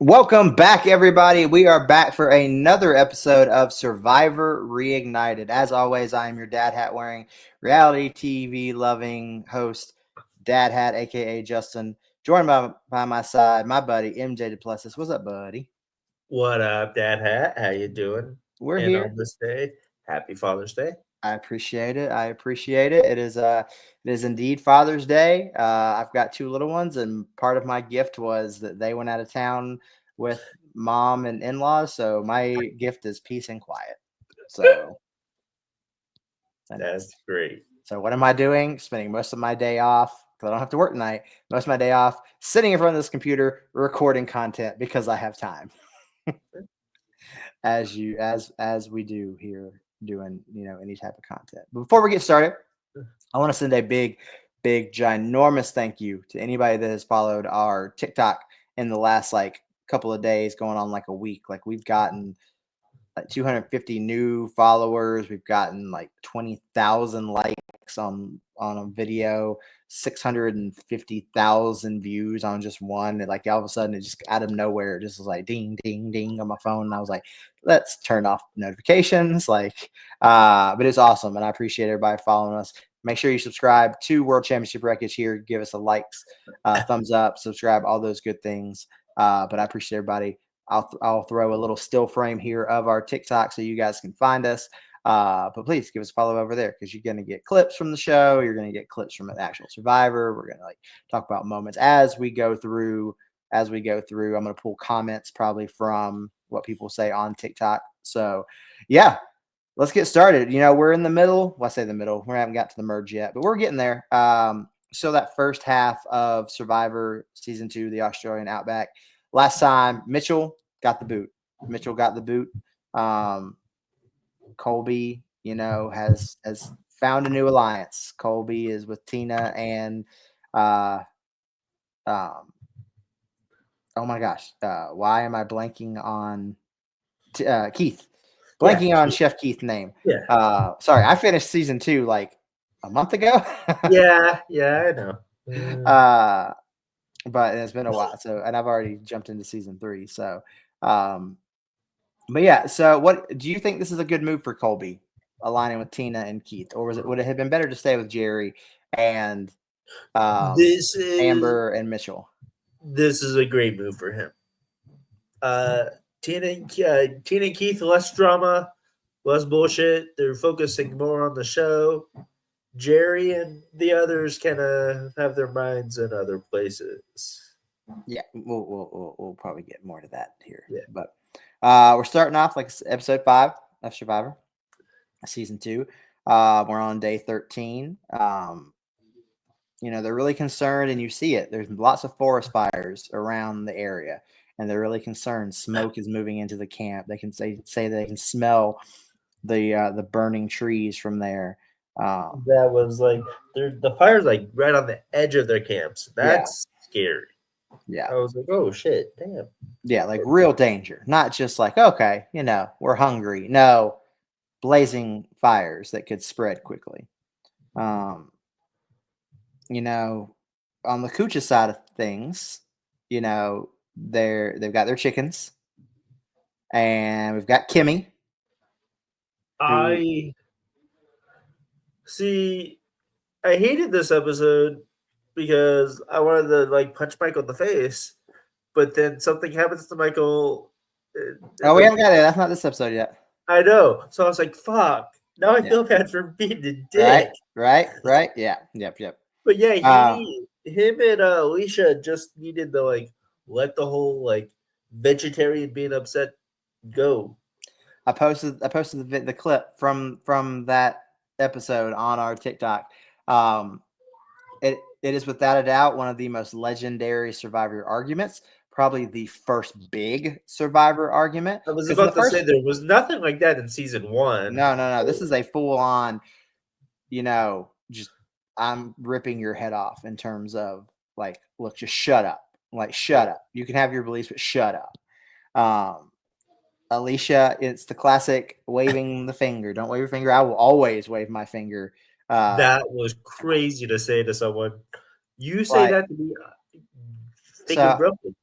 Welcome back, everybody. We are back for another episode of Survivor Reignited. As always, I am your DadHat wearing reality TV loving host, DadHat, aka Justin. Joined by my side, my buddy MJ Duplessis. What's up, buddy? What up, DadHat? How you doing? We're And here. on this day, happy Father's Day. I appreciate it. It is indeed Father's Day. I've got two little ones, and part of my gift was that they went out of town with mom and in-laws. So my gift is peace and quiet. So That's great. So what am I doing? Spending most of my day off because I don't have to work tonight. Most of my day off sitting in front of this computer recording content because I have time. as we do here doing any type of content. But before we get started, I want to send a big ginormous thank you to anybody that has followed our TikTok in the last couple of days, going on like a week. Like we've gotten 250 new followers. We've gotten 20,000 likes on a video, 650,000 views on just one. And all of a sudden, it just out of nowhere, it just was like ding, ding, ding on my phone. And I was like, let's turn off notifications. But it's awesome. And I appreciate everybody following us. Make sure you subscribe to World Championship Wreckage here. Give us a likes, thumbs up, subscribe, all those good things. But I appreciate everybody. I'll throw a little still frame here of our TikTok so you guys can find us. But please give us a follow over there because you're going to get clips from the show. You're going to get clips from an actual Survivor. We're going to talk about moments as we go through. I'm going to pull comments probably from what people say on TikTok. So yeah, let's get started. We're in the middle. Well, I say the middle. We haven't got to the merge yet, but we're getting there. So that first half of Survivor Season 2, the Australian Outback. Last time, Mitchell got the boot. Colby, has found a new alliance. Colby is with Tina and oh my gosh, why am I blanking on Keith? On Chef Keith's name. Yeah. Sorry, I finished season 2 a month ago. yeah, I know. But it's been a while. So, and I've already jumped into season 3. So, but yeah. So, what do you think? This is a good move for Colby, aligning with Tina and Keith, or would it have been better to stay with Jerry and Amber and Mitchell? This is a great move for him. Tina and Keith, less drama, less bullshit. They're focusing more on the show. Jerry and the others kind of have their minds in other places. Yeah, we'll probably get more to that here. Yeah. But we're starting off episode 5 of Survivor, season 2. We're on day 13. They're really concerned, and you see it. There's lots of forest fires around the area, and they're really concerned. Smoke is moving into the camp. They can say they can smell the burning trees from there. That was the fire's right on the edge of their camps. That's scary. Yeah. I was like, oh shit, damn. Yeah, real danger. Not just okay, we're hungry. No, blazing fires that could spread quickly. On the Kucha side of things, they've got their chickens, and we've got Kimmy. I hated this episode because I wanted to punch Michael in the face, but then something happens to Michael. We haven't got it. That's not this episode yet. I know. So I was like, fuck. Now I feel bad for being the dick. Right. Yeah. Yep. But yeah, him and Alicia just needed to let the whole vegetarian being upset go. I posted the clip from that episode on our TikTok. It is without a doubt one of the most legendary Survivor arguments. Probably the first big Survivor argument. I was about to say there was nothing like that in season 1. No. This is a full on, just I'm ripping your head off in terms of look, just shut up. Shut up. You can have your beliefs, but shut up. Alicia, it's the classic waving the finger. Don't wave your finger. I will always wave my finger. That was crazy to say to someone. You say that to me. Finger broken.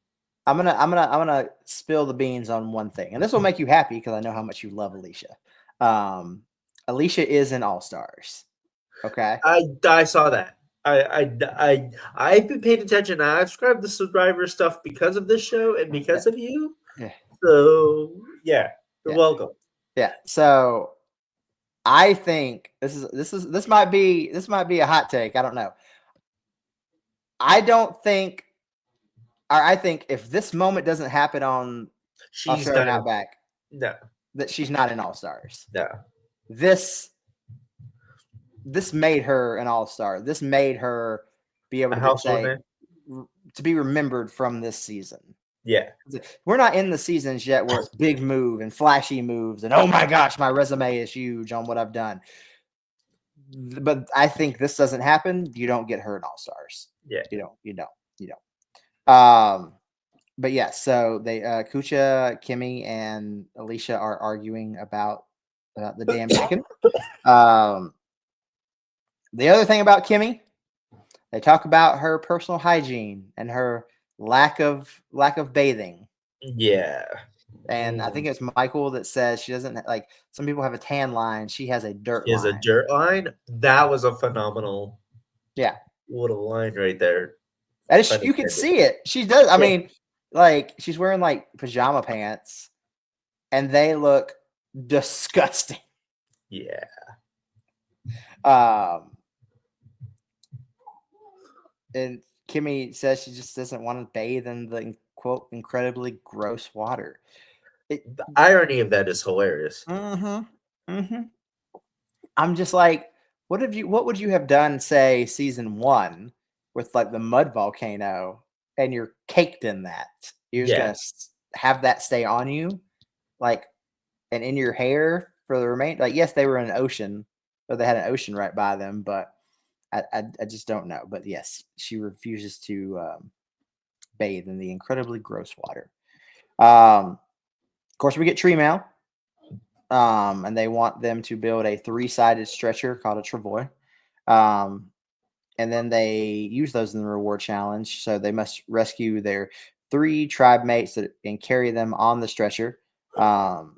I'm gonna spill the beans on one thing, and this will make you happy because I know how much you love Alicia. Alicia is in All Stars. Okay. I saw that. I've been paying attention. I've subscribed to Survivor stuff because of this show and Yeah. because of you. Yeah. So yeah, you're Yeah. welcome. Yeah. So I think this might be a hot take. I don't know. I don't think, or I think if this moment doesn't happen on She's Australian not. Outback, No, that she's not in All Stars. no. This made her an All-Star. This made her be able A to household say name. to be remembered from this season. Yeah, We're not in the seasons yet where it's big move and flashy moves and oh my gosh, my resume is huge on what I've done. But I think this doesn't happen. You don't get her in All Stars. yeah. You don't. But yeah, so they Kucha, Kimmy, and Alicia are arguing about the damn chicken. The other thing about Kimmy, they talk about her personal hygiene and her lack of bathing. Yeah. And I think it's Michael that says she doesn't like. Some people have a tan line. She has a dirt She has a line. dirt line. That was a phenomenal. Yeah, little line right there. that is, you can see it. She does. I mean, like she's wearing like pajama pants, and they look disgusting. Yeah. And Kimmy says she just doesn't want to bathe in the quote incredibly gross water. The irony of that is hilarious. I'm just like, what would you have done, say, season 1 with like the mud volcano and you're caked in that? You're just gonna have that stay on you, like, and in your hair for the remainder. Like, yes, they were in an ocean, or they had an ocean right by them, but I just don't know. But yes, she refuses to bathe in the incredibly gross water. Of course, we get tree mail. And they want them to build a 3-sided stretcher called a travois. And then they use those in the reward challenge. So they must rescue their 3 tribe mates and carry them on the stretcher. Kucha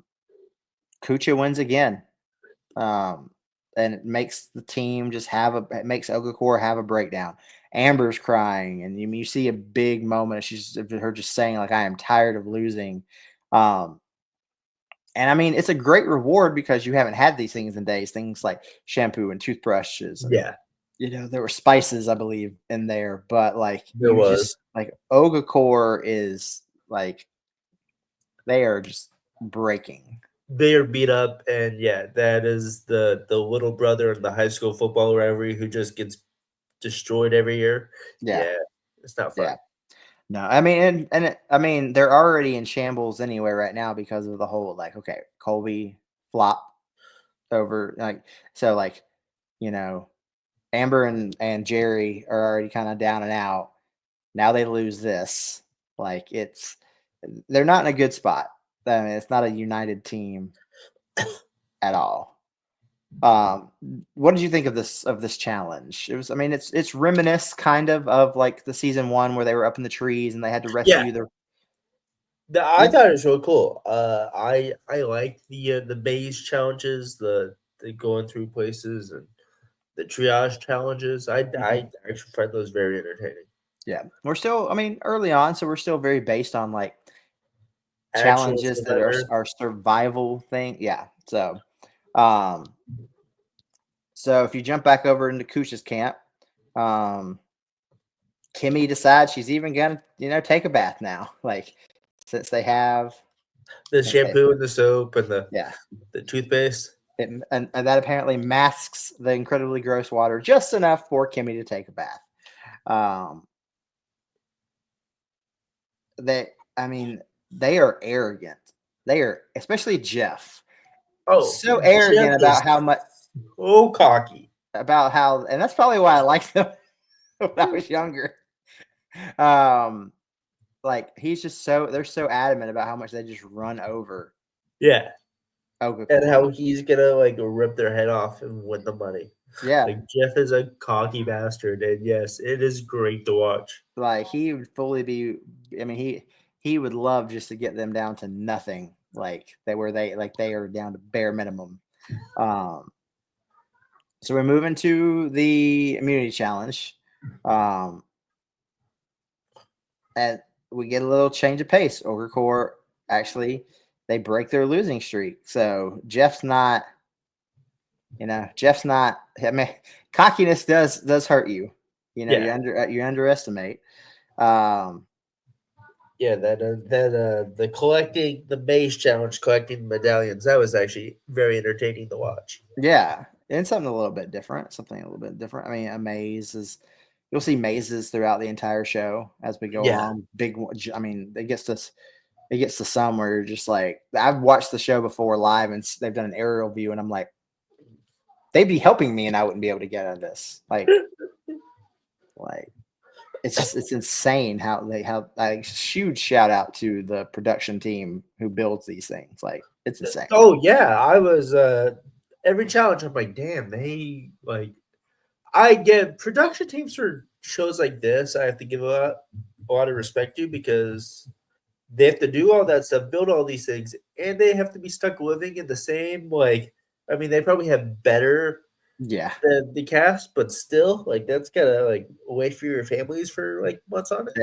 wins again. And it makes the team just it makes Ogakor have a breakdown. Amber's crying, and you see a big moment. She's her just saying, like, I am tired of losing. And I mean, it's a great reward because you haven't had these things in days. Things like shampoo and toothbrushes. And, there were spices, I believe, in there. But like, There was like Ogakor is like, they are just breaking. They are beat up, and that is the little brother in the high school football rivalry who just gets destroyed every year. Yeah, it's not fun. Yeah. No, I mean, I mean, they're already in shambles anyway right now because of the whole, like, okay, Colby flop over, like, so like, Amber and Jerry are already kind of down and out. Now they lose this. Like, they're not in a good spot. I mean, it's not a united team at all. What did you think of this challenge? It was, I mean, it's reminiscent kind of like the season 1 where they were up in the trees and they had to rescue I thought it was really cool. I like the maze challenges, the going through places, and the triage challenges. I actually find those very entertaining. Yeah, we're still, I mean, early on, so we're still very based on like Actual challenges that survivor. are survival thing. Yeah, so if you jump back over into Kucha's camp, Kimmy decides she's even gonna take a bath now, like, since they have the shampoo and the soap and the toothpaste. And that apparently masks the incredibly gross water just enough for Kimmy to take a bath. They are arrogant. They are, especially Jeff. Oh, so arrogant Jeff about how much. Oh, cocky. About how, and that's probably why I liked them when I was younger. Like, he's just they're so adamant about how much they just run over. Yeah. Okay, and how he's gonna like rip their head off and win the money. Yeah. Like, Jeff is a cocky bastard, and yes, it is great to watch. Like, he would fully be. I mean, he would love just to get them down to nothing, like they are down to bare minimum. So we're moving to the immunity challenge, and we get a little change of pace. Ogre Corps actually they break their losing streak, so Jeff's not. I mean, cockiness does hurt you. You underestimate. The collecting the maze challenge, collecting the medallions, that was actually very entertaining to watch. Yeah, and something a little bit different. I mean, a maze is you'll see mazes throughout the entire show as we go along. I mean, it gets to some where you're just like, I've watched the show before live, and they've done an aerial view, and I'm like, they'd be helping me, and I wouldn't be able to get out of this. Like it's insane how they have a huge shout out to the production team who builds these things. Like it's insane. Oh yeah, I was every challenge. I'm like, damn, I get production teams for shows like this. I have to give a lot of respect to because they have to do all that stuff, build all these things, and they have to be stuck living in the same I mean, they probably have better than the cast, but still, that's gotta away for your families for months on it.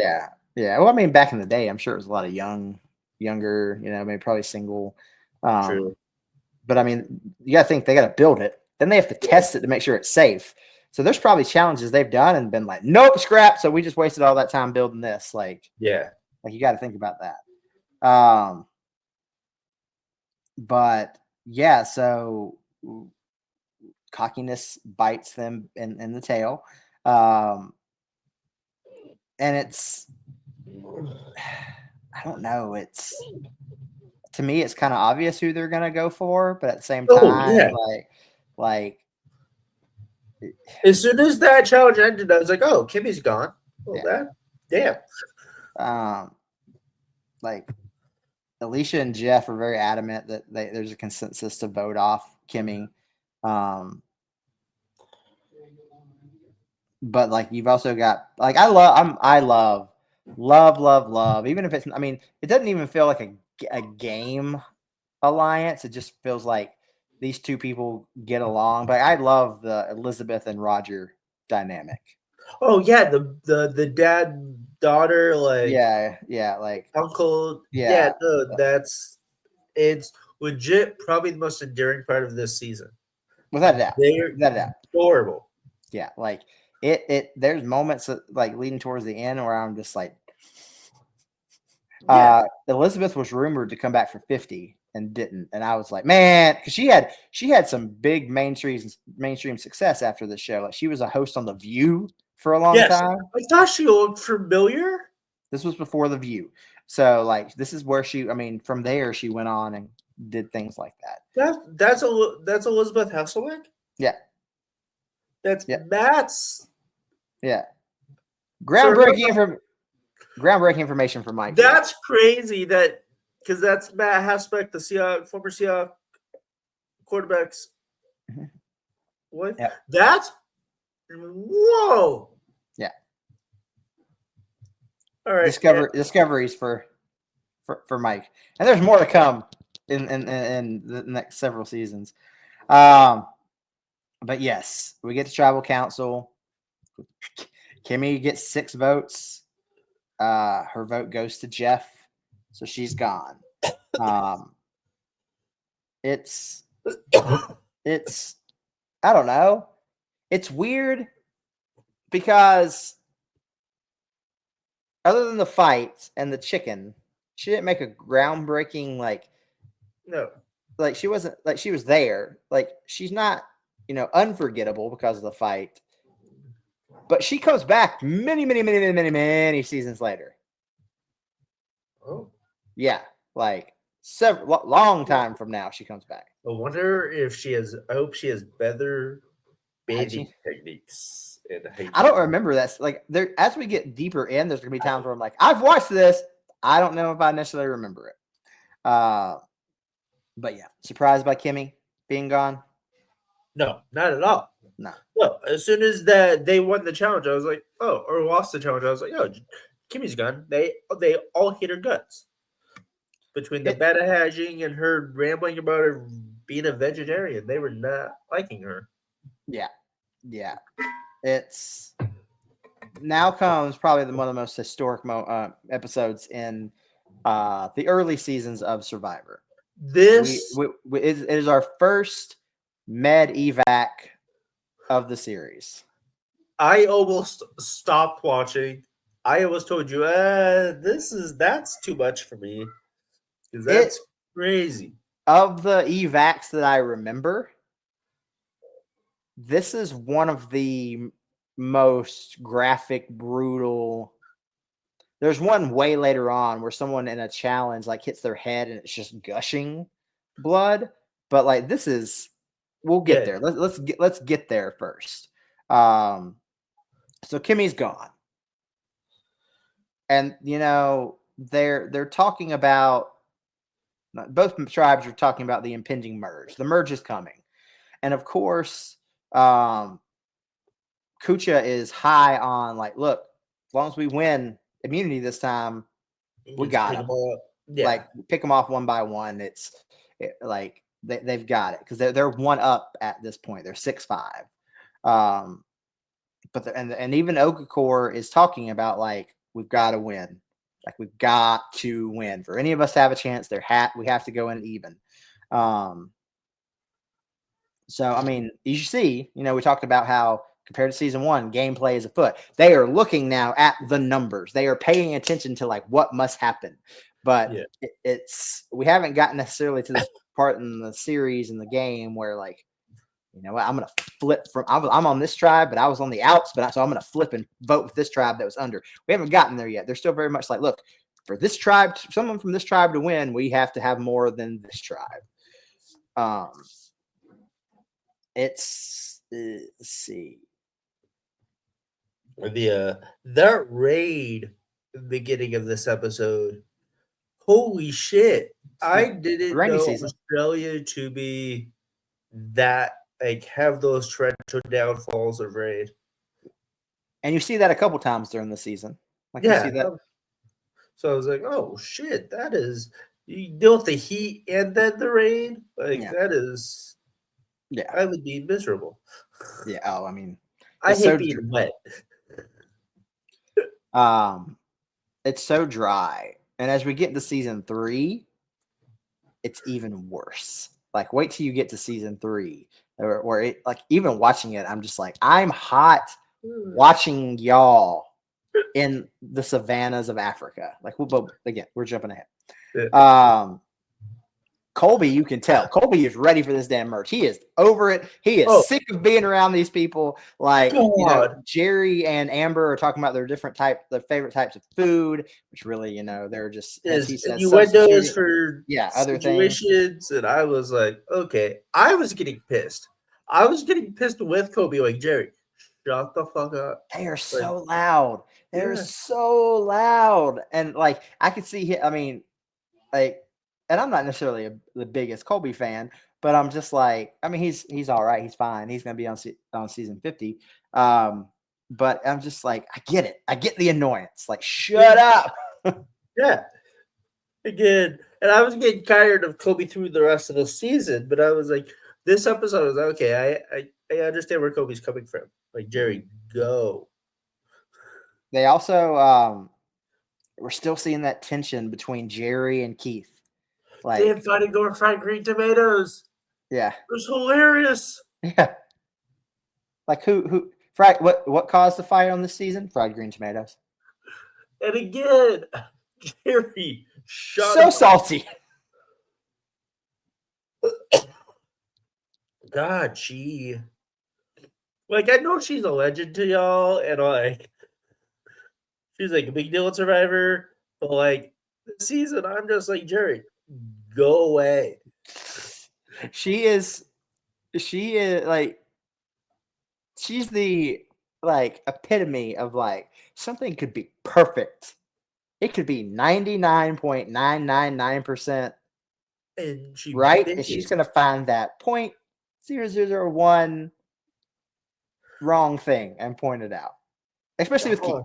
Yeah. Well, I mean, back in the day, I'm sure it was a lot of younger, maybe probably single. True. But I mean, you gotta think they gotta build it, then they have to test it to make sure it's safe. So there's probably challenges they've done and been like, nope, scrap. So we just wasted all that time building this. You got to think about that. But yeah, so cockiness bites them in the tail. And it's, I don't know. To me, it's kind of obvious who they're going to go for, but at the same time, as soon as that challenge ended, I was like, oh, Kimmy's gone. Well, damn. Alicia and Jeff are very adamant that there's a consensus to vote off Kimmy. But you've also got I love, even if it's, I mean, it doesn't even feel like a game alliance. It just feels like these two people get along. But I love the Elizabeth and Roger dynamic. Oh yeah, the dad daughter uncle. It's legit probably the most endearing part of this season. Without a doubt. They're adorable. Yeah, it there's moments leading towards the end where I'm just like, Elizabeth was rumored to come back for 50 and didn't, and I was like, man, because she had some big mainstream success after the show. She was a host on The View for a long time. I thought she looked familiar. This was before The View, so this is where from there she went on and did things like that. That's Elizabeth Hasselbeck. Yeah, that's Matt's. Yeah, groundbreaking information from Mike. That's crazy because that's Matt Hasselbeck, the former Seahawks quarterbacks. Mm-hmm. What? Yep. That's whoa. Yeah. All right. Discoveries for Mike, and there's more to come in the next several seasons. But yes, we get to tribal council. Kimmy gets 6 votes. Her vote goes to Jeff, so she's gone. It's I don't know. It's weird because other than the fight and the chicken, she didn't make a groundbreaking no. She wasn't she was there. She's not, unforgettable because of the fight. But she comes back many seasons later. Oh. Yeah, long time from now she comes back. I wonder if I hope she has better bathing techniques. I don't remember that. As we get deeper in, there's going to be times where I'm like, I've watched this. I don't know if I necessarily remember it. But yeah, surprised by Kimmy being gone? No, not at all. No. Well, as soon as they won the challenge, I was like, or lost the challenge, I was like, oh, Kimmy's gone. They all hate her guts. Between the beta hashing and her rambling about her being a vegetarian, they were not liking her. Yeah. It's now comes probably one of the most historic episodes in the early seasons of Survivor. This it is our first med evac of the series. I almost stopped watching. I almost told you, that's too much for me. Because that's crazy. Of the evacs that I remember, this is one of the most graphic, brutal. There's one way later on where someone in a challenge like hits their head and it's just gushing blood. But like this is, we'll get there. Let's get there first. So Kimmy's gone, and you know they're talking about, both tribes are talking about the impending merge. The merge is coming, and of course, Kucha is high on like, look, as long as we win immunity this time, we got them. Yeah. Like pick them off one by one. Like they've got it because they're one up at this point. They're 6-5. But and even Okafor is talking about like we've got to win. Like we've got to win for any of us to have a chance. We have to go in even. So I mean, you see, we talked about how compared to season 1, gameplay is afoot. They are looking now at the numbers. They are paying attention to like what must happen. But we haven't gotten necessarily to this part in the series in the game where like, you know what, I'm gonna flip from. I'm on this tribe, but I was on the outs, so I'm gonna flip and vote with this tribe that was under. We haven't gotten there yet. They're still very much like, look, for this tribe, someone from this tribe to win, we have to have more than this tribe. Let's see. That raid beginning of this episode. Holy shit. I didn't know Australia to be that, like, have those torrential downfalls of raid. And you see that a couple times during the season. Like you see that. So I was like, oh shit, that is, you deal with the heat and then the rain? Like that is, I would be miserable. Yeah. Oh, I mean, I hate being wet. It's so dry. And as we get to season 3, it's even worse. Like, wait till you get to season 3, where it, like, even watching it, I'm just like, I'm hot watching y'all in the savannas of Africa. Like, but again, we're jumping ahead. Colby, you can tell. Colby is ready for this damn merge. He is over it. He is sick of being around these people. Like, Jerry and Amber are talking about their favorite types of food, which really, they're just, as he says, innuendos for other situations. And I was like, okay. I was getting pissed. I was getting pissed with Colby, like, Jerry, shut the fuck up. They are so loud. They're so loud. And, like, I could see him, I mean, like, and I'm not necessarily the biggest Colby fan, but I'm just like, I mean, he's all right. He's fine. He's going to be on season 50. But I'm just like, I get it. I get the annoyance. Like, shut up. Again, and I was getting tired of Colby through the rest of the season, but I was like, this episode, I was like, okay, I understand where Colby's coming from. Like, Jerry, go. They also, we're still seeing that tension between Jerry and Keith. Like, they fighting over fried green tomatoes. Yeah. It was hilarious. Yeah. Like who fried what caused the fight on this season? Fried green tomatoes. And again, Jerry, shut up. Salty. God, like, I know she's a legend to y'all, and like she's like a big deal in Survivor, but like this season, I'm just like, Jerry, go away. She is like, she's the like epitome of like something could be perfect. It could be 99.999%. And she right? And she's gonna find that 0.0001 wrong thing and point it out. Especially with Keith.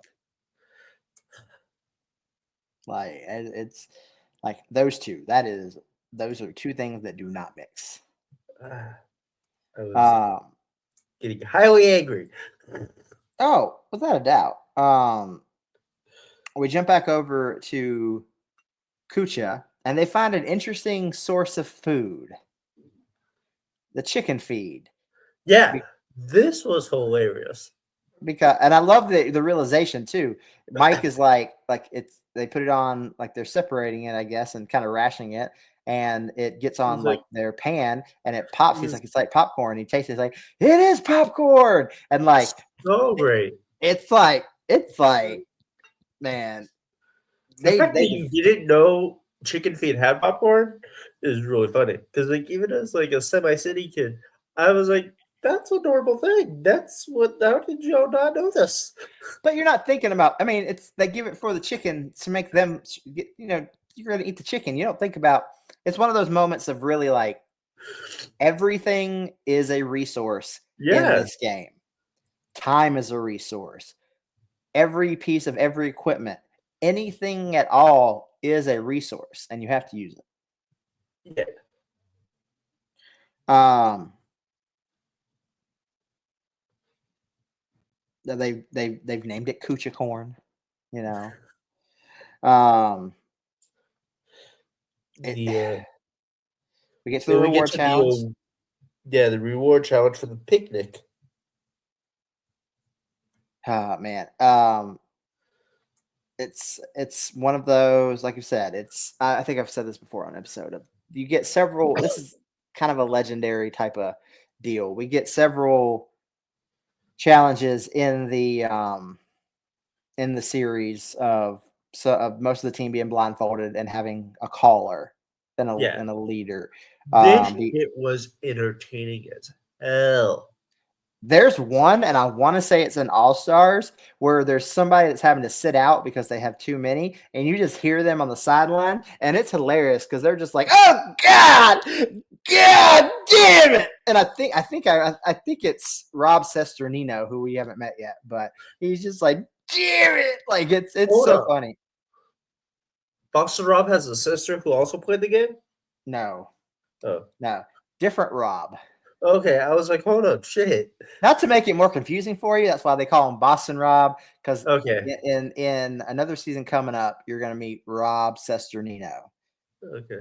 Like it's like those two. Those are two things that do not mix. I was Um, getting highly angry. oh, without a doubt. We jump back over to Kucha, and they find an interesting source of food: the chicken feed. Yeah, this was hilarious. Because and I love the realization too. Mike is like it's they put it on like they're separating it, I guess, and kind of rationing it, and it gets on He's like, like their pan and it pops. He's like, it's like popcorn. He tastes it, he's like, it is popcorn, and like so great. it's like man, The fact that they you didn't know chicken feed had popcorn is really funny. Because like even as like a semi-city kid, I was like, that's a normal thing. That's what. How did you not know this? but you're not thinking about. I mean, it's they give it for the chicken to make them. You know, you're gonna eat the chicken. You don't think about. It's one of those moments of really like everything is a resource in Yeah, this game. Time is a resource. Every piece of every equipment, anything at all is a resource, and you have to use yeah. it. They've named it Kucha corn, you know. The We get to the then we get reward to challenge. the reward challenge for the picnic. Oh man. It's one of those, like you said, it's I think I've said this before on an episode of you get several. This is kind of a legendary type of deal. We get several challenges in the series of of most of the team being blindfolded and having a caller Yeah, and a leader. this The shit was entertaining as hell. There's one, and I want to say it's an All Stars, where there's somebody that's having to sit out because they have too many, and you just hear them on the sideline, and it's hilarious because they're just like, "Oh God, God damn it!" And I think it's Rob Sesternino, who we haven't met yet, but he's just like, "Damn it!" Like it's Hold so on. funny. Boxer Rob has a sister who also played the game. No, Oh, no, different Rob. okay. I was like, hold up, shit. Not to make it more confusing for you, that's why they call him Boston Rob. Because Okay, in another season coming up, you're going to meet Rob Sesternino. okay.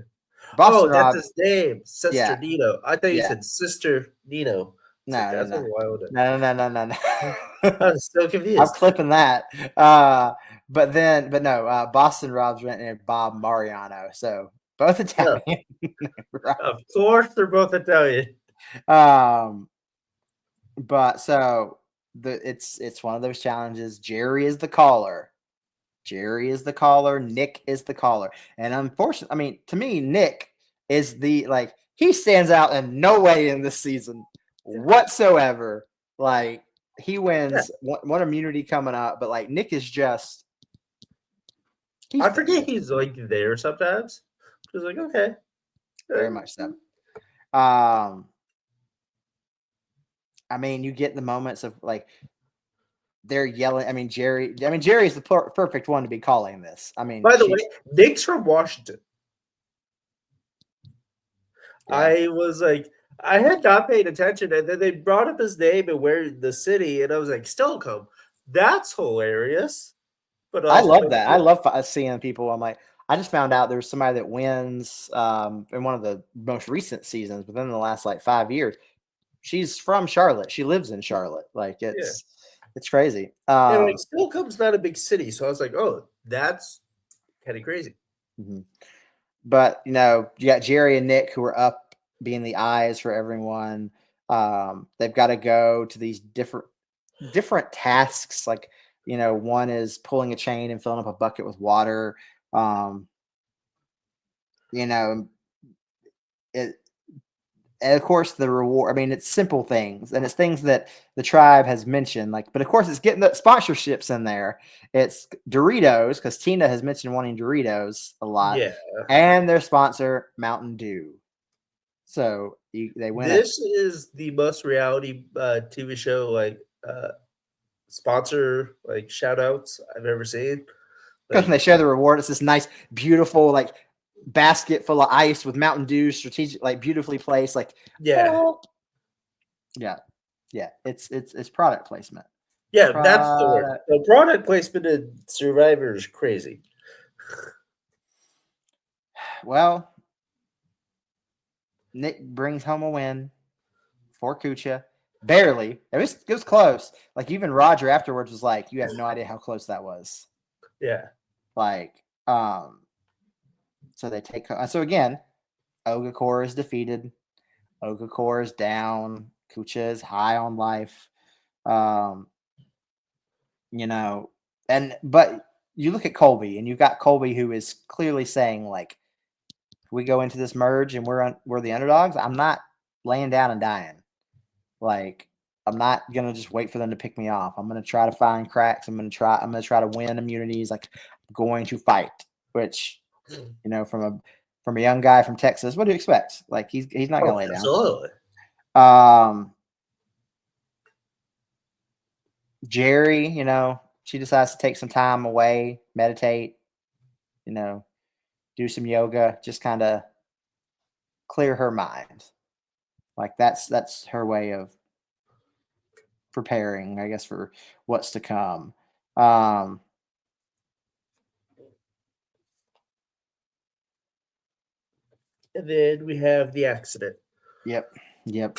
Boston Oh, that's Rob, his name, Sister yeah, Nino. I thought you yeah. said Sister Nino. It's like No, no, that's a no, wild. no. I was so I'm confused. clipping that. But no, Boston Rob's renting Bob Mariano. So both Yeah, Italian. Right. of course they're both Italian. Um, but so it's one of those challenges. Jerry is the caller. Jerry is the caller. Nick is the caller. And unfortunately, I mean, to me, Nick is the like he stands out in no way in this season whatsoever. Like he Yeah, wins one immunity coming up, but like Nick is just he's I there forget he's like there sometimes. Just like okay, very much so. Um, I mean, you get the moments of like they're yelling. I mean, Jerry's the perfect one to be calling this. I mean, By the way, Nick's from Washington. yeah. I was like, I had not paid attention, and then they brought up his name and where the city, and I was like, Stilcombe. That's hilarious. But I also love makes that. I me love seeing people. I'm like, I just found out there's somebody that wins in one of the most recent seasons within the last like 5 years. She's from Charlotte. She lives in Charlotte. Like yeah. it's crazy. And like Stilcombe's not a big city, so I was like, oh, that's kind of crazy. Mhm. But you know, you got Jerry and Nick who are up being the eyes for everyone. They've got to go to these different tasks. Like, you know, one is pulling a chain and filling up a bucket with water. Um, you know, it, and of course the reward. I mean, it's simple things, and it's things that the tribe has mentioned. Like, but of course, it's getting the sponsorships in there. It's Doritos because Tina has mentioned wanting Doritos a lot, Yeah. and their sponsor Mountain Dew. So they win it. This is the most reality TV show like sponsor like shout outs I've ever seen. Because when they share the reward, it's this nice, beautiful, like basket full of ice with Mountain Dew, strategic, like beautifully placed. Like, yeah, yeah. It's product placement. yeah. That's the word. The product placement in Survivor is crazy. Well, Nick brings home a win for Kucha. Barely. It was close. Like even Roger afterwards was like, "You have no idea how close that was." Yeah. Like, so they take. So again, Ogakor is defeated. Ogakor is down. Kucha is high on life. But you look at Colby, and you've got Colby who is clearly saying like, "We go into this merge, and we're the underdogs. I'm not laying down and dying. Like, I'm not gonna just wait for them to pick me off. I'm gonna try to find cracks. I'm gonna try to win immunities. Like, I'm going to fight." Which, from a young guy from Texas, what do you expect? Like, he's not gonna lay down. Absolutely. Jerry, she decides to take some time away, meditate, do some yoga, just kind of clear her mind. Like that's her way of preparing, I guess, for what's to come. And then we have the accident. Yep.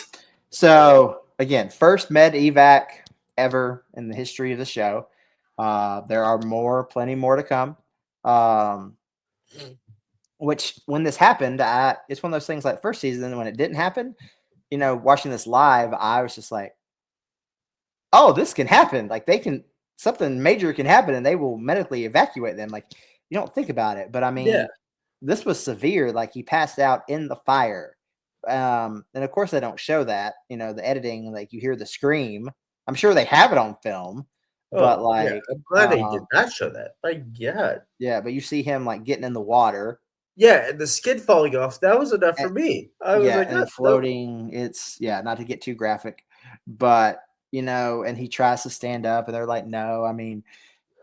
So again, first med evac ever in the history of the show. There are plenty more to come. Which when this happened, it's one of those things like first season when it didn't happen, watching this live, I was just like, oh, this can happen. Like something major can happen and they will medically evacuate them. Like you don't think about it, but I mean, this was severe. Like he passed out in the fire. And of course they don't show that, the editing, like you hear the scream. I'm sure they have it on film, but I'm glad they did not show that. My God. Yeah, but you see him like getting in the water. Yeah, and the skin falling off, that was enough for me. I was like, and floating. It's not to get too graphic, but and he tries to stand up and they're like, no, I mean,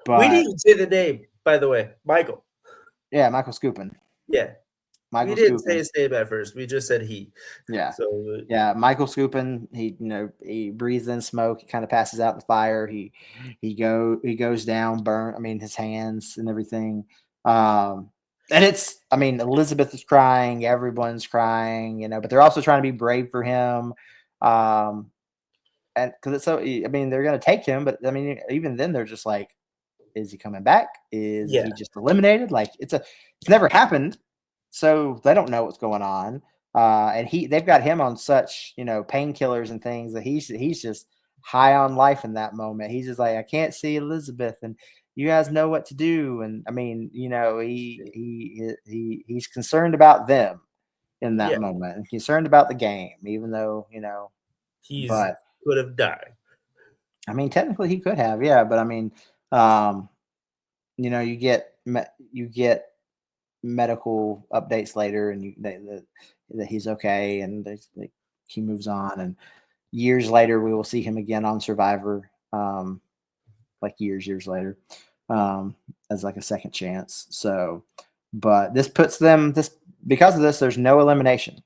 but we didn't say the name, by the way, Michael. Yeah, Michael Skupin. Yeah. We didn't say his name at first. We just said he. Yeah. So Michael Skupin. He he breathes in smoke. He kind of passes out in the fire. He goes down, burnt. I mean, his hands and everything. And Elizabeth is crying. Everyone's crying. But they're also trying to be brave for him. And because it's so. I mean, they're going to take him, but I mean, even then, they're just like, is he coming back? Is he just eliminated? Like it's never happened. So they don't know what's going on. And they've got him on such, painkillers and things that he's just high on life in that moment. He's just like, I can't see Elizabeth and you guys know what to do. And I mean, he's concerned about them in that moment and concerned about the game, even though, he could have died. I mean, technically he could have, yeah. But I mean, you get medical updates later and that he's okay and he moves on, and years later we will see him again on Survivor, like years later, as like a second chance. So but this puts them because of this, there's no elimination,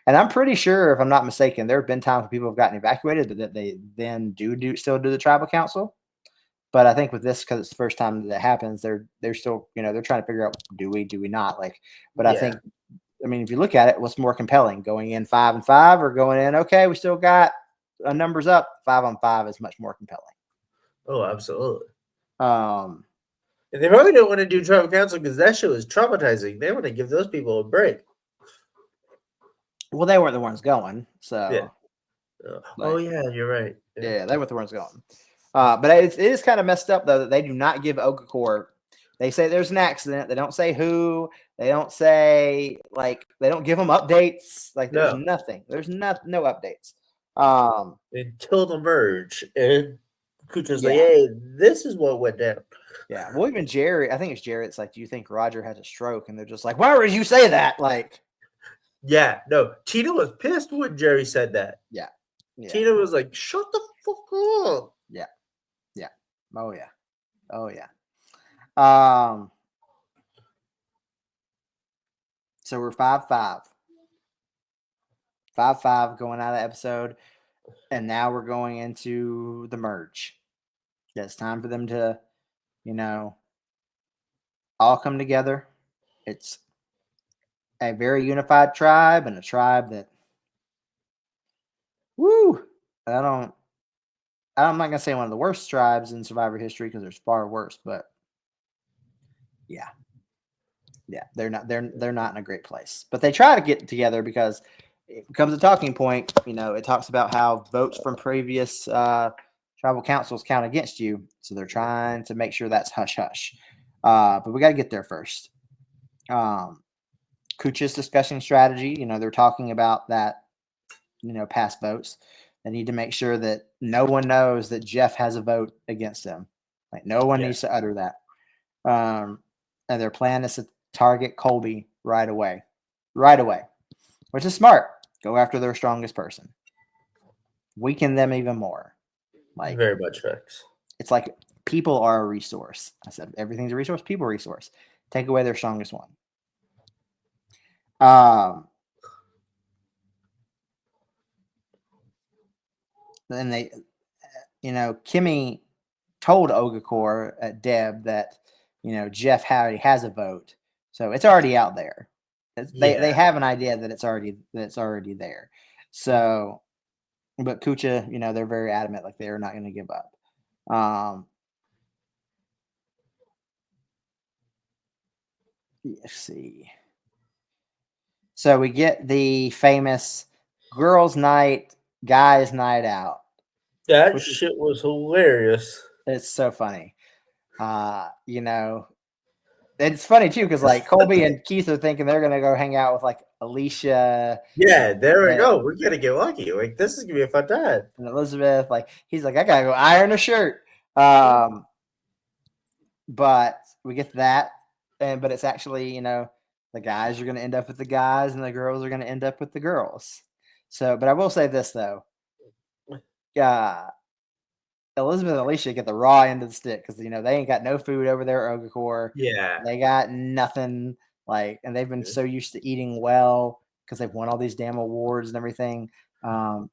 and I'm pretty sure, if I'm not mistaken, there have been times when people have gotten evacuated but that they then still do the tribal council. But I think with this, because it's the first time that happens, they're still, they're trying to figure out, do we not? Like, but I think, if you look at it, what's more compelling, going in 5-5 or going in, okay, we still got numbers up, 5-on-5 is much more compelling. Oh, absolutely. And they probably don't want to do tribal council because that show is traumatizing. They want to give those people a break. Well, they weren't the ones going, so. Yeah. You're right. Yeah, they weren't the ones going. But it is kind of messed up, though, that they do not give Ogakor. They say there's an accident. They don't say who. They don't say, they don't give them updates. Like, there's nothing. There's no updates. Until the merge. And Kucha's like, hey, this is what went down. Yeah. Well, even Jerry, I think it's Jerry. It's like, do you think Roger has a stroke? And they're just like, why would you say that? Like, yeah, no. Tina was pissed when Jerry said that. Yeah. Tina was like, shut the fuck up. Yeah. Oh, yeah. So we're 5-5. 5-5 going out of the episode. And now we're going into the merge. Yeah, it's time for them to, all come together. It's a very unified tribe and a tribe that, I'm not gonna say one of the worst tribes in Survivor history because there's far worse, but yeah, they're not in a great place. But they try to get together because it becomes a talking point. It talks about how votes from previous tribal councils count against you, so they're trying to make sure that's hush hush. But we got to get there first. Kucha's discussing strategy. They're talking about that. Past votes. They need to make sure that no one knows that Jeff has a vote against him. Like no one needs to utter that. And their plan is to target Colby right away, which is smart. Go after their strongest person. Weaken them even more. Like very much facts. It's like people are a resource. I said everything's a resource. People are a resource. Take away their strongest one. Then they, Kimmy told Ogakor at Deb that, Jeff already has a vote. So it's already out there. They have an idea that it's already there. So, but Kucha, they're very adamant, like they're not going to give up. Let's see. So we get the famous girls' night, guys' night out. That shit was hilarious. It's so funny. It's funny too because like Colby and Keith are thinking they're gonna go hang out with like Alicia. Yeah, there we go. We're gonna get lucky. Like this is gonna be a fun time. And Elizabeth, like he's like, I gotta go iron a shirt. But we get that, but it's actually the guys are gonna end up with the guys and the girls are gonna end up with the girls. So, but I will say this though. Elizabeth and Alicia get the raw end of the stick because they ain't got no food over there at Ogakor. Yeah, they got nothing. And they've been so used to eating well because they've won all these damn awards and everything. And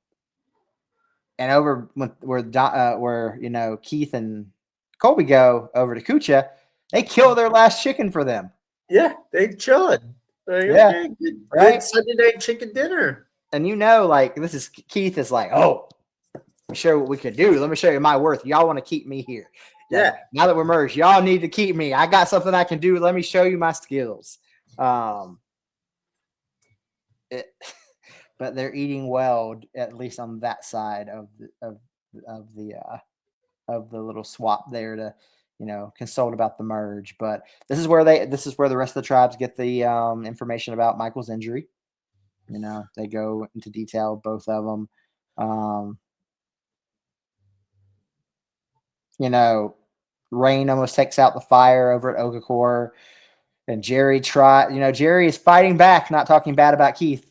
over where Keith and Colby go over to Kucha, they kill their last chicken for them. Yeah, they chilling. Like, yeah, okay, good Sunday night chicken dinner. And this is Keith is like, oh. Let me show you what we can do. Let me show you my worth. Y'all want to keep me here. Yeah. Now that we're merged, y'all need to keep me. I got something I can do. Let me show you my skills. But they're eating well, at least on that side of the little swap there to, consult about the merge. But this is where the rest of the tribes get the information about Michael's injury. They go into detail, both of them. Rain almost takes out the fire over at Ogakor, and Jerry Jerry is fighting back, not talking bad about Keith.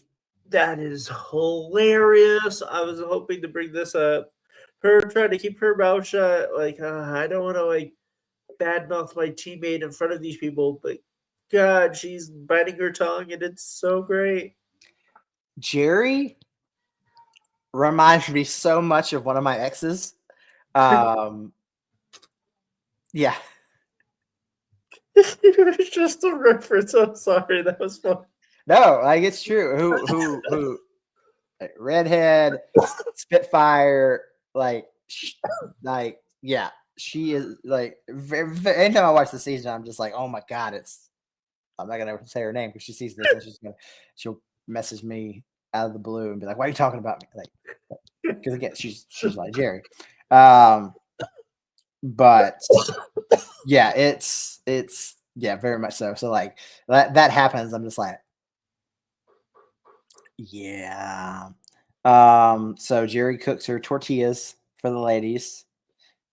That is hilarious. I was hoping to bring this up. Her trying to keep her mouth shut, like I don't want to badmouth my teammate in front of these people, but God, she's biting her tongue, and it's so great. Jerry reminds me so much of one of my exes. Yeah. It was just a reference. I'm sorry. That was fun. No, it's true. Who redhead, Spitfire, yeah. She is anytime I watch the season, I'm just like, oh my God, I'm not gonna say her name because she sees this and she'll message me out of the blue and be like, why are you talking about me? Because again, she's like Jerry. But yeah, it's very much so. So that happens. I'm just like, yeah. So Jerry cooks her tortillas for the ladies.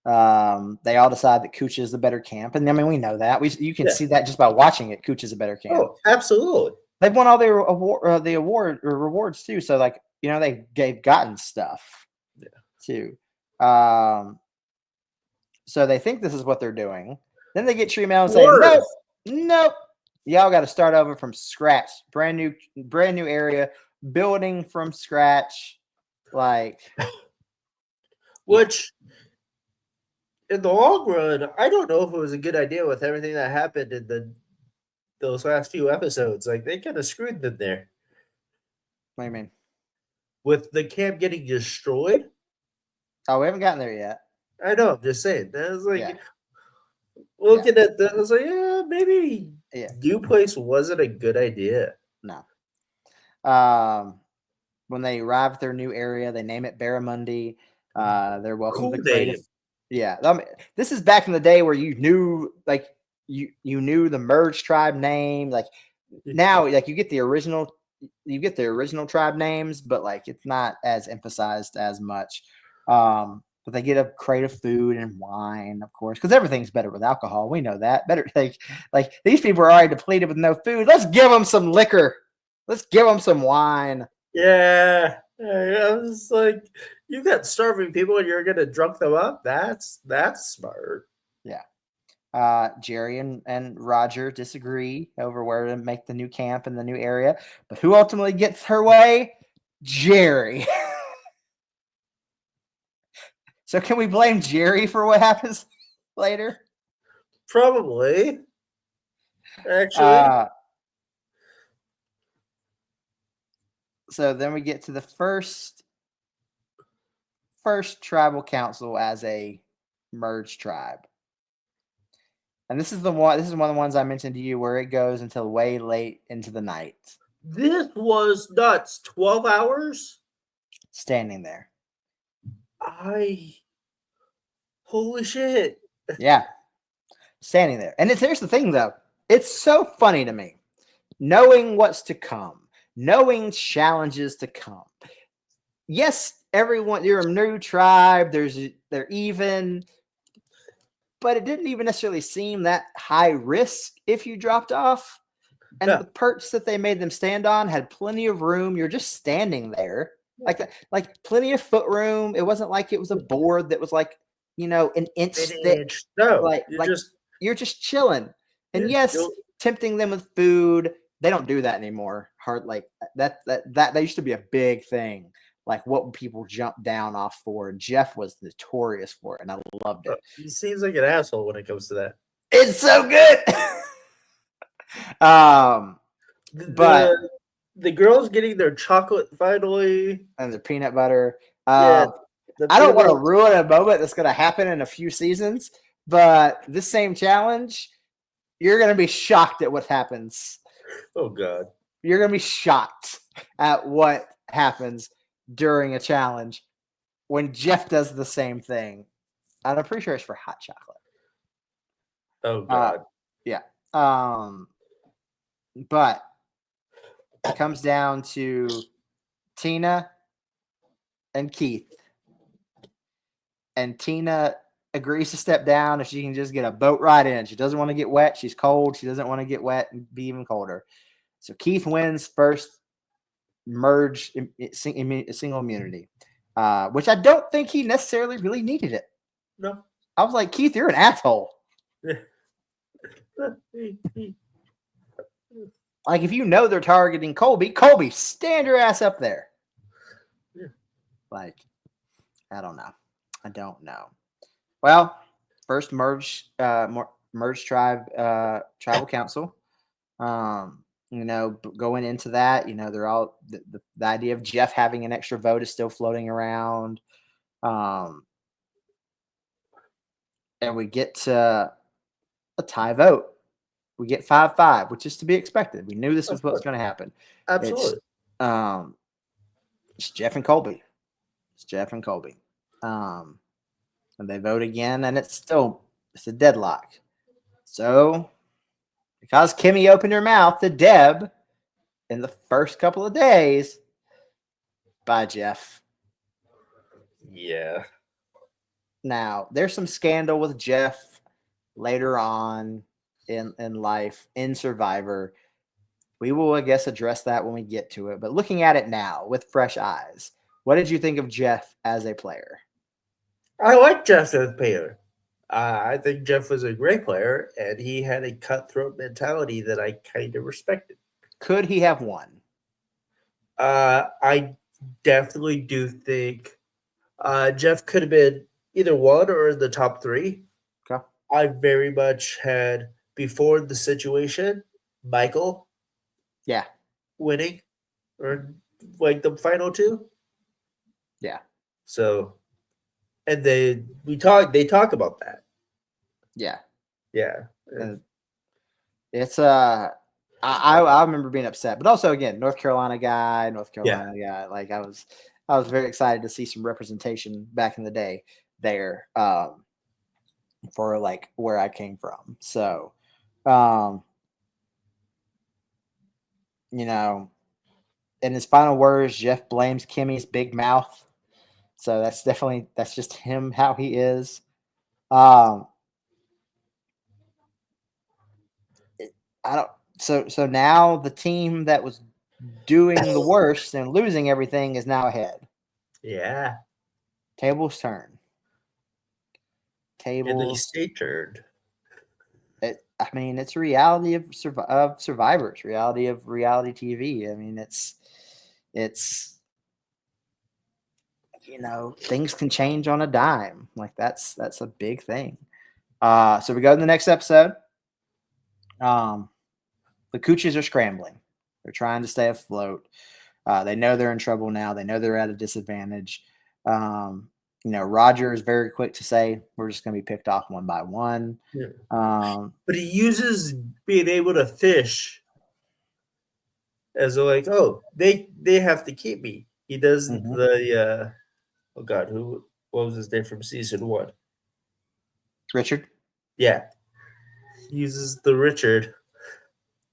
They all decide that Kucha is the better camp, and I mean we know that. You can see that just by watching it. Kucha is a better camp. Oh, absolutely. They've won all their rewards too. So they've gotten stuff too. So they think this is what they're doing. Then they get tree mail and say, Worse. nope. Y'all got to start over from scratch. Brand new area, building from scratch. Like, Which, in the long run, I don't know if it was a good idea with everything that happened in those last few episodes. Like, they kind of screwed them there. what do you mean? With the camp getting destroyed. Oh, we haven't gotten there yet. I know, I'm just saying. That was like, Yeah. looking at that, I was like, yeah, maybe new place wasn't a good idea. No. When they arrive at their new area, they name it Barramundi. They're welcome to the creative. Name. Yeah. I mean, this is back in the day where you knew, like, you knew the merge tribe name. Like, now, like, you get the original tribe names, but like it's not as emphasized as much. But they get a crate of food and wine, of course, because everything's better with alcohol. We know that. Better, like these people are already depleted with no food. Let's give them some liquor. Let's give them some wine. Yeah, I was like, you got starving people and you're gonna drunk them up. That's smart. Yeah. Jerry and Roger disagree over where to make the new camp in the new area, but who ultimately gets her way? Jerry. So can we blame Jerry for what happens later? Probably. Actually. So then we get to the first tribal council as a merged tribe. And this is one of the ones I mentioned to you where it goes until way late into the night. This was nuts. 12 hours? Standing there. Holy shit. Yeah. Standing there. And here's the thing, though. It's so funny to me. Knowing what's to come. Knowing challenges to come. Yes, everyone, you're a new tribe. They're even. But it didn't even necessarily seem that high risk if you dropped off. And the perch that they made them stand on had plenty of room. You're just standing there. Like plenty of foot room. It wasn't like it was a board that was like, an inch thick. No, you're just chilling. And yes, tempting them with food. They don't do that anymore. That used to be a big thing. Like what people jump down off for. And Jeff was notorious for it, and I loved it. He seems like an asshole when it comes to that. It's so good. But the girls getting their chocolate finally and their peanut butter. I don't want to ruin a moment that's going to happen in a few seasons, but this same challenge, you're going to be shocked at what happens. Oh God. You're going to be shocked at what happens during a challenge when Jeff does the same thing. And I'm pretty sure it's for hot chocolate. Oh God. Yeah. But it comes down to Tina and Keith. And Tina agrees to step down if she can just get a boat ride in. She doesn't want to get wet. She's cold. She doesn't want to get wet and be even colder. So Keith wins first merge single immunity, which I don't think he necessarily really needed it. No. I was like, Keith, you're an asshole. Like, if you know they're targeting Colby, stand your ass up there. Yeah. Like, I don't know. Well, first merge tribe tribal council. Going into that, they're all the idea of Jeff having an extra vote is still floating around. And we get to a tie vote. We get 5-5, which is to be expected. We knew this was what's going to happen. Absolutely. It's Jeff and Colby. And they vote again, and it's a deadlock. So, because Kimmy opened her mouth to Deb in the first couple of days, bye, Jeff. Yeah. Now, there's some scandal with Jeff later on in life, in Survivor. We will, I guess, address that when we get to it. But looking at it now with fresh eyes, what did you think of Jeff as a player? I like Jeff as a player. I think Jeff was a great player, and he had a cutthroat mentality that I kind of respected. Could he have won? I definitely do think Jeff could have been either one or in the top three. Okay. I very much had, before the situation, Michael Yeah. winning, or like the final two. Yeah. So, and they talk about that. Yeah. Yeah. And it's I remember being upset, but also again, North Carolina guy. Like I was very excited to see some representation back in the day there for like where I came from. So, you know, in his final words, Jeff blames Kimmy's big mouth. So that's just him, how he is. I don't. So now the team that was doing the worst and losing everything is now ahead. Yeah. Tables turn. And they stay turned. I mean, it's a reality of Survivors, reality of reality TV. I mean, it's things can change on a dime. Like that's a big thing. So we go to the next episode. The Cooches are scrambling. They're trying to stay afloat. They know they're in trouble now. They know they're at a disadvantage. Roger is very quick to say, we're just going to be picked off one by one. Yeah. But he uses being able to fish as a, like, oh, they have to keep me. He does the oh God, what was his name from season 1? Richard. Yeah. He uses the Richard.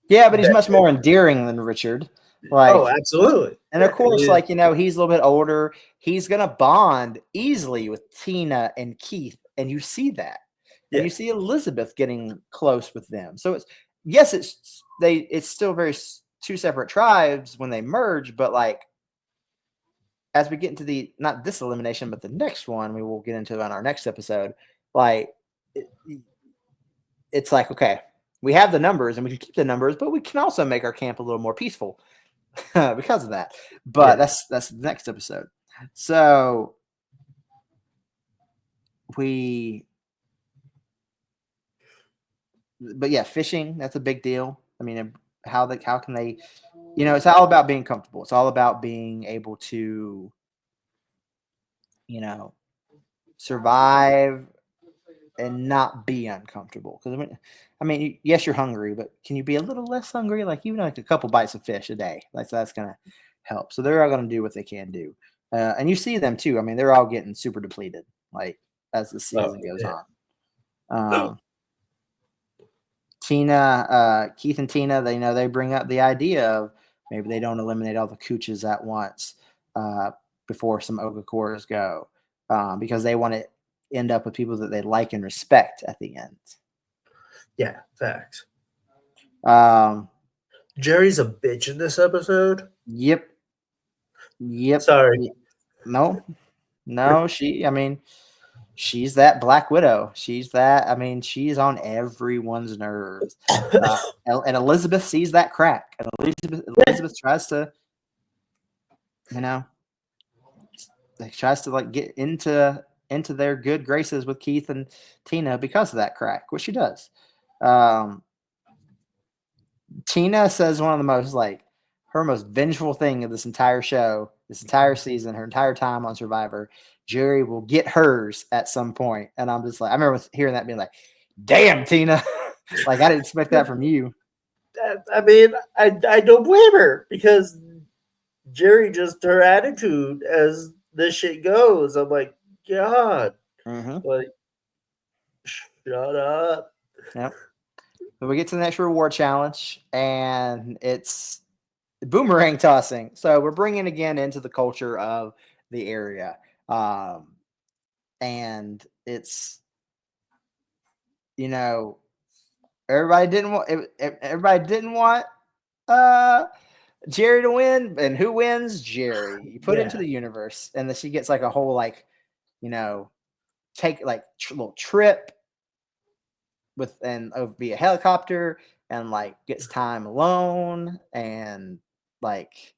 Yeah, but he's much more endearing than Richard. Like, oh, absolutely. And of course, he's a little bit older. He's going to bond easily with Tina and Keith. And you see that. And you see Elizabeth getting close with them. So it's still very two separate tribes when they merge. But like, as we get into not this elimination, but the next one we will get into on our next episode, like it's like, okay, we have the numbers and we can keep the numbers, but we can also make our camp a little more peaceful. Because of that, but that's the next episode. So fishing, that's a big deal. I mean, how can they, it's all about being comfortable. It's all about being able to, survive and not be uncomfortable. Because I mean, yes, you're hungry, but can you be a little less hungry? Like even like a couple bites of fish a day, like that's gonna help. So they're all gonna do what they can do, and you see them too. I mean, they're all getting super depleted, like as the season goes on. Keith and Tina, they bring up the idea of maybe they don't eliminate all the Cooches at once before some Okakors go, because they want to end up with people that they like and respect at the end. Yeah, facts. Jerry's a bitch in this episode. Yep. Sorry. No. She's that Black Widow. She's on everyone's nerves. And Elizabeth sees that crack. And Elizabeth tries to, tries to like get into their good graces with Keith and Tina because of that crack, which she does. Tina says one of the most her most vengeful thing of this entire show, this entire season, her entire time on Survivor. Jerry will get hers at some point. And I'm just like, I remember hearing that being like, damn, Tina. Like, I didn't expect that from you. I mean, I don't blame her, because Jerry, just her attitude as this shit goes, I'm like, God, like, shut up. Yep. So we get to the next reward challenge, and it's boomerang tossing. So we're bringing again into the culture of the area, and it's everybody didn't want Jerry to win, and who wins? Jerry. You put it into the universe, and then she gets like a whole take like little trip via helicopter and like gets time alone and like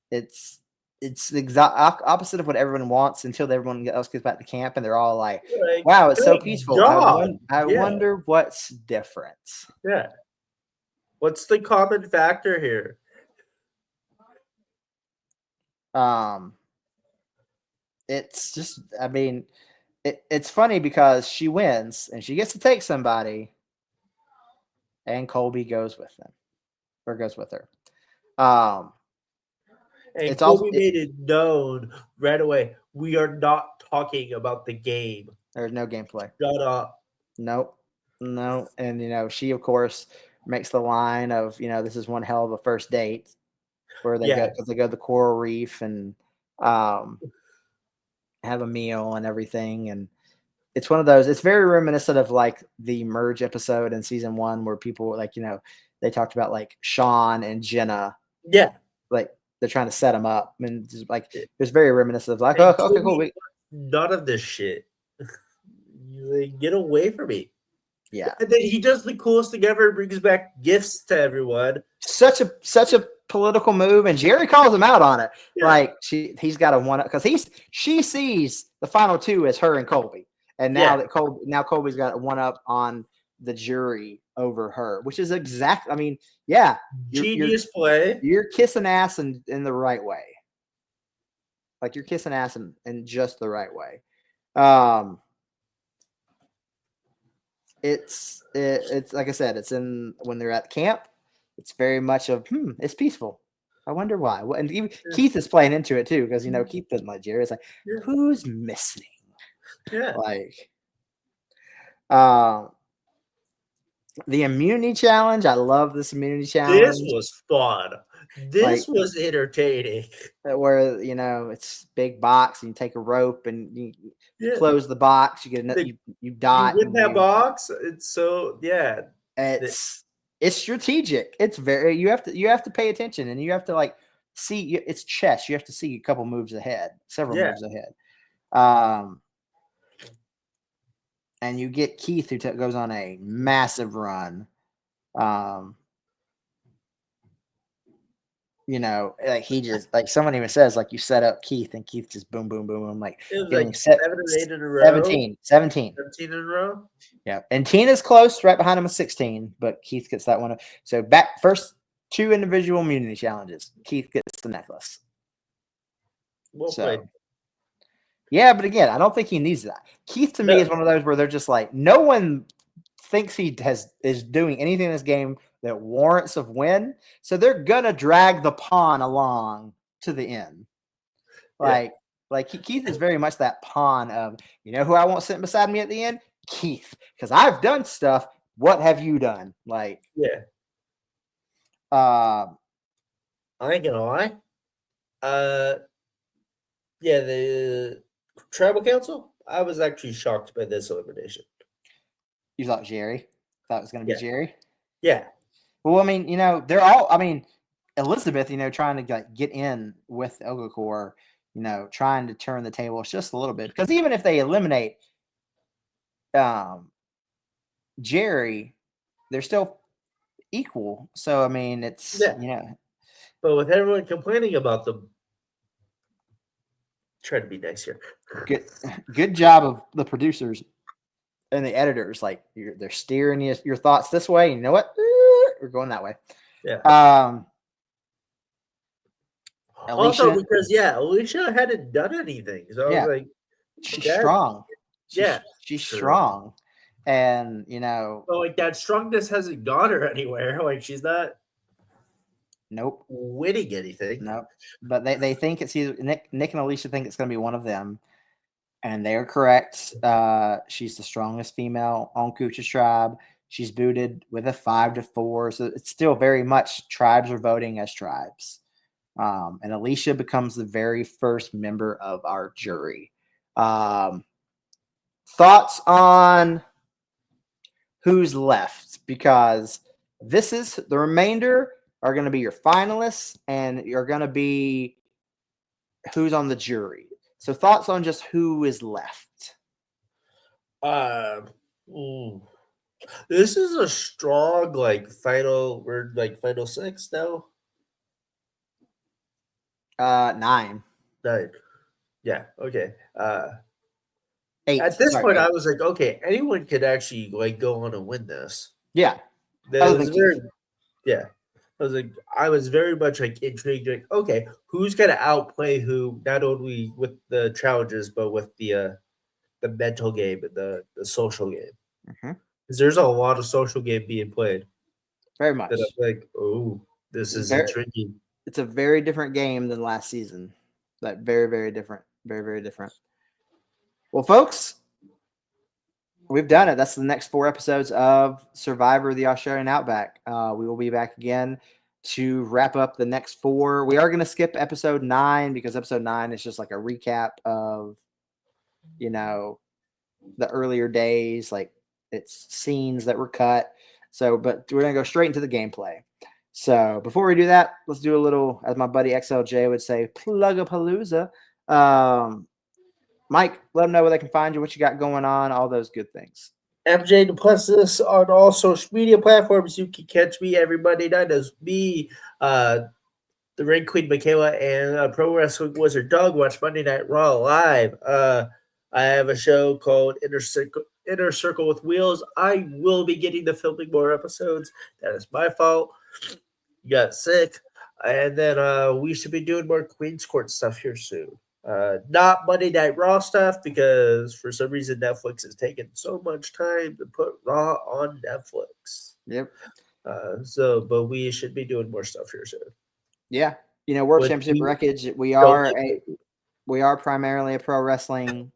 it's the exact opposite of what everyone wants until everyone else gets back to camp and they're all like, wow, it's so thank peaceful. God. I Yeah. wonder what's different. Yeah. What's the common factor here? It's just, I mean, it's funny because she wins and she gets to take somebody and Colby goes with them or goes with her. And It's Colby also made it known right away. We are not talking about the game. there's no gameplay. Shut up. Nope. No. And, she, of course, makes the line of, this is one hell of a first date where they go, because they go to the coral reef and have a meal and everything. And it's one of those, it's very reminiscent of like the Merge episode in season 1 where people like, they talked about like Sean and Jenna. Yeah. Like they're trying to set them up. And just like, it's very reminiscent of like, oh, okay, cool. None of this shit. Like, get away from me. Yeah. And then he does the coolest thing ever, brings back gifts to everyone. Such a political move, and Jerry calls him out on it. Yeah. Like he's got a one up because she sees the final 2 as her and Colby. And now that Colby's got a one up on the jury over her, which is exactly, I mean, yeah. Genius play. You're kissing ass in the right way. Like you're kissing ass in just the right way. It's like I said, it's in when they're at camp. It's very much of it's peaceful. I wonder why. And even Keith is playing into it too because Keith doesn't like Jerry. It's like who's missing? Yeah, like the immunity challenge. I love this immunity challenge. This was fun. This was entertaining. Where it's big box and you take a rope and you close the box. You get another. You dot. You win that box. It's so It's strategic. It's very you have to pay attention and you have to like see. It's chess. You have to see a couple moves ahead, several moves ahead. And you get Keith who goes on a massive run. Like he just like someone even says like you set up Keith and Keith just boom, boom, boom. I'm like, it was like 7 or 8 in a row. 17. 17 in a row. Yeah. And Tina's close right behind him with 16, but Keith gets that one. So back first 2 individual immunity challenges. Keith gets the necklace. Well played. Yeah, but again, I don't think he needs that. Keith to me is one of those where they're just like, no one thinks he is doing anything in this game that warrants a win. So they're gonna drag the pawn along to the end. Like Keith is very much that pawn of, who I want sitting beside me at the end? Keith. Because I've done stuff. What have you done? Like, I ain't gonna lie. The tribal council, I was actually shocked by this elimination. You thought Jerry? Thought it was going to be Jerry? Yeah. Well, I mean, they're all, Elizabeth, trying to get in with Elgakor, trying to turn the tables just a little bit. Because even if they eliminate Jerry, they're still equal. So, it's, But with everyone complaining about them, try to be nice here. Good job of the producers and the editors. Like they're steering your thoughts this way. You know what? We're going that way. Yeah. Alicia, also because Alicia hadn't done anything, so I was like, she's strong. She's strong, and so like that strongness hasn't got her anywhere. Like she's not. Nope. Winning anything. Nope. But they think it's either Nick and Alicia think it's going to be one of them. And they're correct. She's the strongest female on Kucha's tribe. She's booted with a 5-4. So it's still very much tribes are voting as tribes. And Alicia becomes the very first member of our jury. Thoughts on who's left? Because this is the remainder are going to be your finalists, and you're going to be who's on the jury. So thoughts on just who is left? This is a strong final. We're final 6 now. 9. 9. Yeah. Okay. 8. At this Sorry, point, 8. I was like, okay, anyone could actually go on and win this. Yeah. That Other was than Keith. very, yeah. I was very much intrigued. Okay, who's gonna outplay who? Not only with the challenges, but with the mental game and the social game. Mm-hmm. Because there's a lot of social game being played. Very That much. I'm like, oh, this is intriguing. It's a very different game than last season. Like very, very different. Very, very different. Well, folks, we've done it. That's the next 4 episodes of Survivor: The Australian Outback. We will be back again to wrap up the next 4. We are going to skip episode 9 because episode 9 is just like a recap of, the earlier days. Like it's scenes that were cut. So, but we're going to go straight into the gameplay. So before we do that, let's do a little, as my buddy XLJ would say, plug-a-palooza. Mike, let them know where they can find you, what you got going on, all those good things. MJ Duplessis on all social media platforms. You can catch me every Monday night as me, the Ring Queen Michaela, and Pro Wrestling Wizard Dog Watch Monday Night Raw live. I have a show called Inner Circle with Wheels. I will be getting to filming more episodes. That is my fault. Got sick. And then we should be doing more Queen's Court stuff here soon. Not Monday Night Raw stuff because for some reason Netflix is taking so much time to put Raw on Netflix. Yep. But we should be doing more stuff here soon. Yeah. World Championship Wreckage, we are primarily a pro wrestling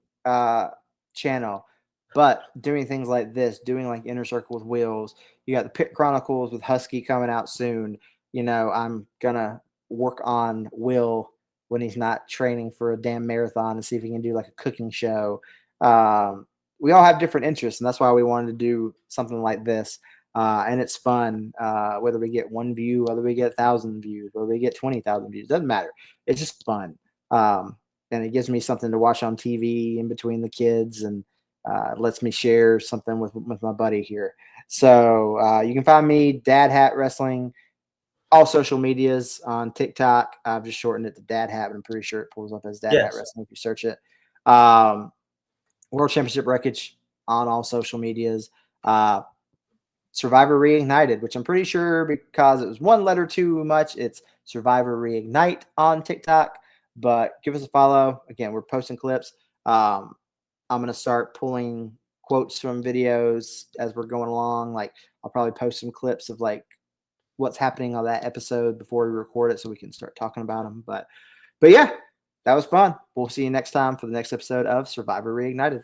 channel, but doing things like this, doing like Inner Circle with Wheels, you got the Pit Chronicles with Husky coming out soon. I'm gonna work on Will when he's not training for a damn marathon and see if he can do like a cooking show. We all have different interests, and that's why we wanted to do something like this. And it's fun, whether we get 1 view, whether we get 1,000 views, whether we get 20,000 views, doesn't matter. It's just fun. And it gives me something to watch on TV in between the kids, and lets me share something with my buddy here. So you can find me, DadHat Wrestling, all social medias on TikTok. I've just shortened it to DadHat, but I'm pretty sure it pulls up as DadHat Wrestling if you search it. World Championship Wreckage on all social medias. Survivor Reignited, which I'm pretty sure because it was 1 letter too much, it's Survivor Reignite on TikTok. But give us a follow. Again, we're posting clips. I'm going to start pulling quotes from videos as we're going along. Like I'll probably post some clips of like what's happening on that episode before we record it so we can start talking about them. But yeah, that was fun. We'll see you next time for the next episode of Survivor Reignited.